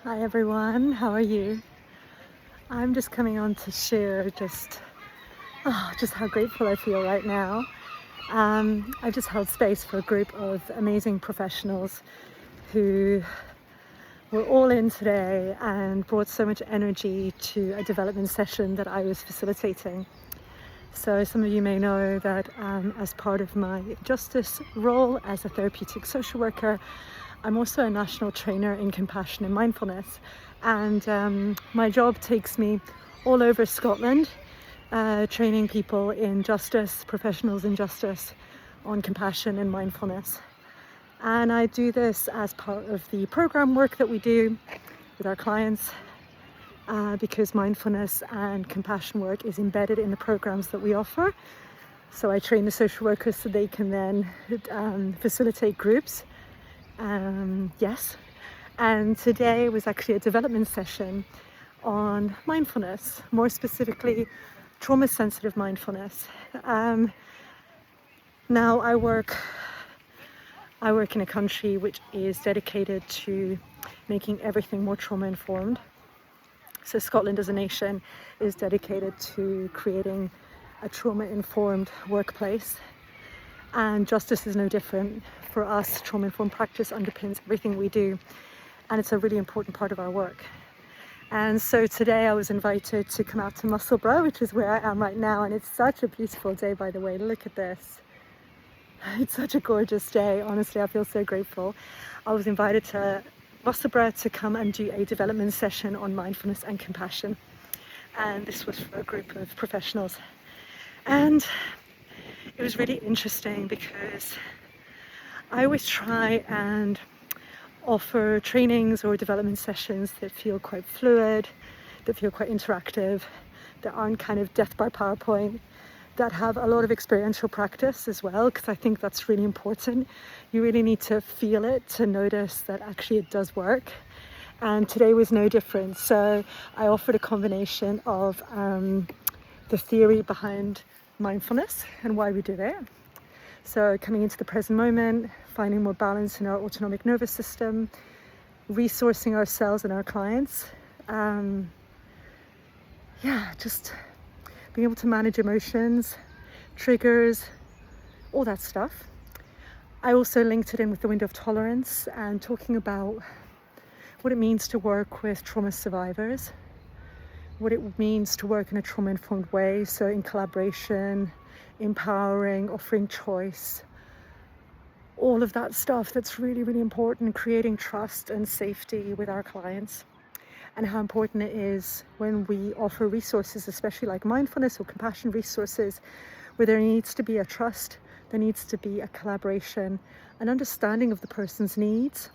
Hi everyone, how are you? I'm just coming on to share just how grateful I feel right now. I just held space for a group of amazing professionals who were all in today and brought so much energy to a development session that I was facilitating. So some of you may know that as part of my justice role as a therapeutic social worker, I'm also a national trainer in compassion and mindfulness. And my job takes me all over Scotland, training people in justice, professionals in justice, on compassion and mindfulness. And I do this as part of the program work that we do with our clients, because mindfulness and compassion work is embedded in the programs that we offer. So I train the social workers so they can then facilitate groups. Yes. And today was actually a development session on mindfulness, more specifically trauma-sensitive mindfulness. Now I work in a country which is dedicated to making everything more trauma-informed. So Scotland as a nation is dedicated to creating a trauma-informed workplace. And justice is no different. For us, trauma-informed practice underpins everything we do, and it's a really important part of our work. And so today I was invited to come out to Musselburgh, which is where I am right now, and it's such a beautiful day, by the way. Look at this. It's such a gorgeous day. Honestly, I feel so grateful. I was invited to Musselburgh to come and do a development session on mindfulness and compassion. And this was for a group of professionals. And it was really interesting because I always try and offer trainings or development sessions that feel quite fluid, that feel quite interactive, that aren't kind of death by PowerPoint, that have a lot of experiential practice as well, because I think that's really important. You really need to feel it to notice that actually it does work. And today was no different. So I offered a combination of the theory behind mindfulness and why we do it. So coming into the present moment, finding more balance in our autonomic nervous system, resourcing ourselves and our clients. Just being able to manage emotions, triggers, all that stuff. I also linked it in with the window of tolerance and talking about what it means to work with trauma survivors, what it means to work in a trauma-informed way, so in collaboration, empowering, offering choice, all of that stuff that's really, really important, creating trust and safety with our clients, and how important it is when we offer resources, especially like mindfulness or compassion resources, where there needs to be a trust, there needs to be a collaboration, an understanding of the person's needs,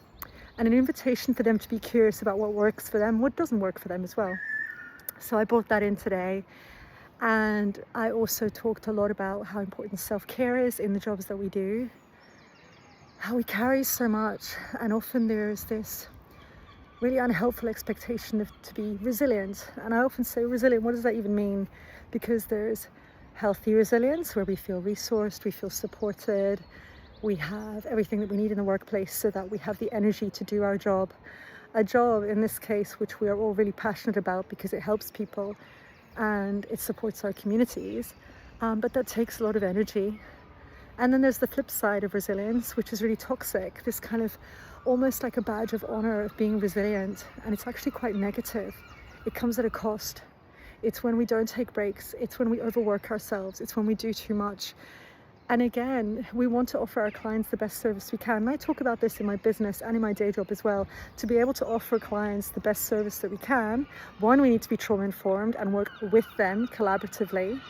and an invitation for them to be curious about what works for them, what doesn't work for them as well. So I brought that in today. And I also talked a lot about how important self-care is in the jobs that we do, how we carry so much, and often there's this really unhelpful expectation to be resilient. And I often say resilient, what does that even mean? Because there's healthy resilience where we feel resourced, we feel supported, we have everything that we need in the workplace so that we have the energy to do our job. A job in this case which we are all really passionate about because it helps people and it supports our communities, but that takes a lot of energy. And then there's the flip side of resilience, which is really toxic, this kind of almost like a badge of honor of being resilient, and it's actually quite negative. It comes at a cost. It's when we don't take breaks, it's when we overwork ourselves, it's when we do too much. And again, we want to offer our clients the best service we can. And I talk about this in my business and in my day job as well. To be able to offer clients the best service that we can, one, we need to be trauma-informed and work with them collaboratively.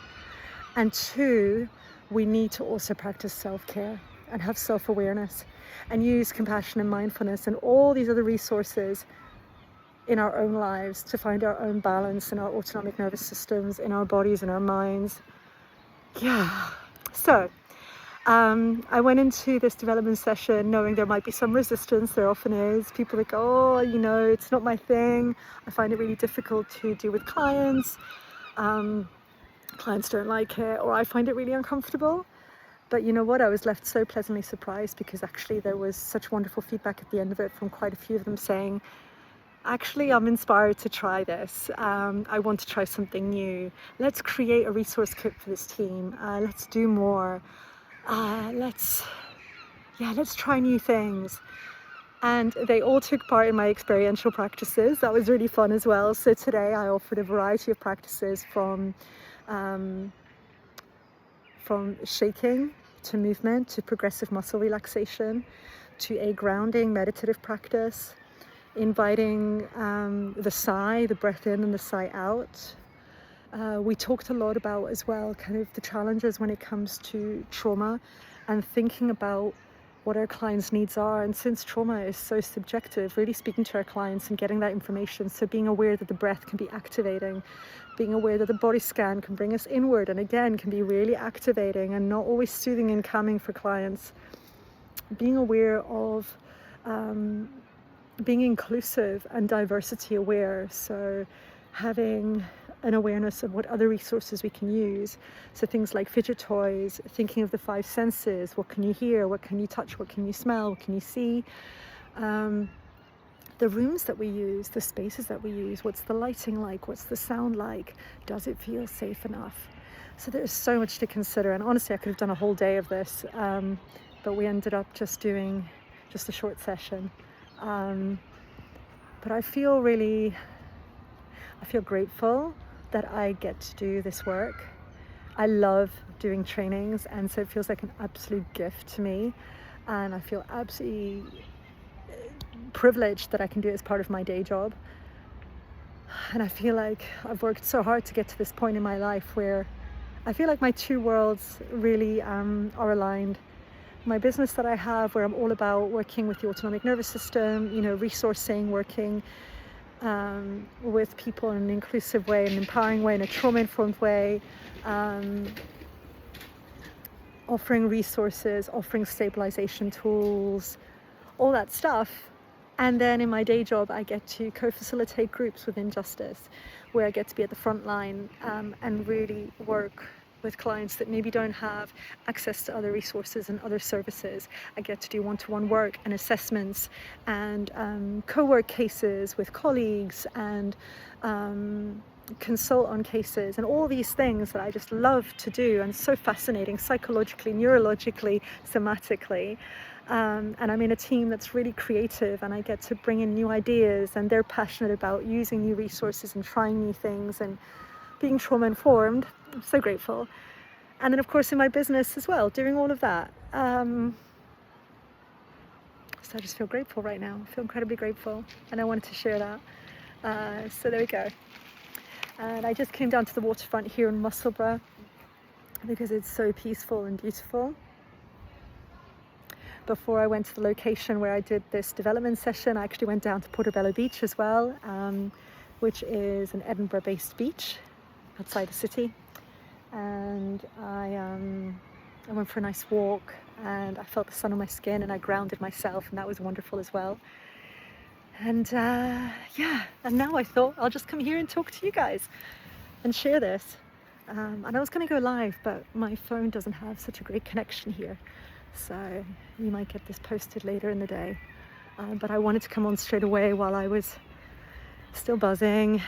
And two, we need to also practice self-care and have self-awareness and use compassion and mindfulness and all these other resources in our own lives to find our own balance in our autonomic nervous systems, in our bodies and our minds. So I went into this development session knowing there might be some resistance. There often is. People that go, it's not my thing. I find it really difficult to do with clients. Clients don't like it, or I find it really uncomfortable. But you know what? I was left so pleasantly surprised because actually there was such wonderful feedback at the end of it from quite a few of them saying, Actually, I'm inspired to try this. I want to try something new. Let's create a resource kit for this team. Let's do more. Let's try new things. And they all took part in my experiential practices. That was really fun as well. So today I offered a variety of practices from shaking to movement to progressive muscle relaxation to a grounding meditative practice, inviting the sigh, the breath in and the sigh out. We talked a lot about as well kind of the challenges when it comes to trauma and thinking about what our clients' needs are. And since trauma is so subjective, really speaking to our clients and getting that information. So being aware that the breath can be activating, being aware that the body scan can bring us inward and again can be really activating and not always soothing and calming for clients. Being aware of being inclusive and diversity aware. So having an awareness of what other resources we can use. So things like fidget toys, thinking of the five senses. What can you hear? What can you touch? What can you smell? What can you see? The rooms that we use, the spaces that we use. What's the lighting like? What's the sound like? Does it feel safe enough? So there's so much to consider. And honestly, I could have done a whole day of this, but we ended up just doing just a short session. But I feel grateful that I get to do this work. I love doing trainings, and so it feels like an absolute gift to me, and I feel absolutely privileged that I can do it as part of my day job. And I feel like I've worked so hard to get to this point in my life where I feel like my two worlds really are aligned. My business that I have, where I'm all about working with the autonomic nervous system, resourcing, working with people in an inclusive way, an empowering way, in a trauma-informed way, offering resources, offering stabilization tools, all that stuff. And then in my day job, I get to co-facilitate groups within justice, where I get to be at the front line and really work with clients that maybe don't have access to other resources and other services. I get to do one-to-one work and assessments and co-work cases with colleagues and consult on cases and all these things that I just love to do and so fascinating psychologically, neurologically, somatically. And I'm in a team that's really creative, and I get to bring in new ideas, and they're passionate about using new resources and trying new things and being trauma informed. I'm so grateful. And then of course in my business as well, doing all of that. So I just feel grateful right now. I feel incredibly grateful, and I wanted to share that. So there we go. And I just came down to the waterfront here in Musselburgh because it's so peaceful and beautiful. Before I went to the location where I did this development session, I actually went down to Portobello Beach as well, which is an Edinburgh-based beach outside the city. And I went for a nice walk, and I felt the sun on my skin, and I grounded myself, and that was wonderful as well. And and now I thought I'll just come here and talk to you guys and share this. And I was going to go live, but my phone doesn't have such a great connection here. So you might get this posted later in the day. But I wanted to come on straight away while I was still buzzing,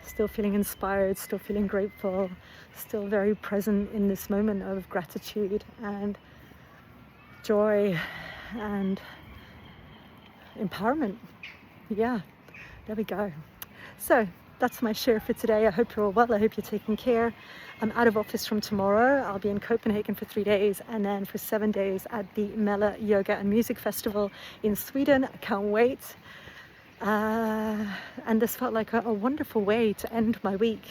still feeling inspired, still feeling grateful, still very present in this moment of gratitude and joy and empowerment. Yeah, there we go. So that's my share for today. I hope you're all well. I hope you're taking care. I'm out of office from tomorrow. I'll be in Copenhagen for 3 days, and then for 7 days at the Mella Yoga and Music Festival in Sweden. I can't wait. And this felt like a wonderful way to end my week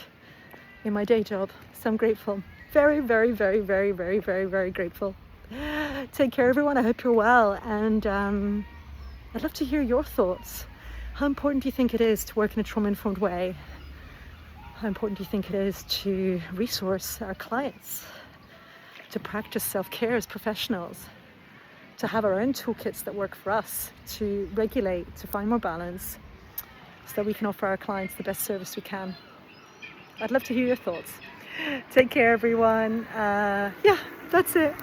in my day job. So I'm grateful. Very, very, very, very, very, very, very grateful. Take care, everyone. I hope you're well. And I'd love to hear your thoughts. How important do you think it is to work in a trauma-informed way? How important do you think it is to resource our clients, to practice self-care as professionals, to have our own toolkits that work for us, to regulate, to find more balance, so that we can offer our clients the best service we can? I'd love to hear your thoughts. Take care, everyone. That's it.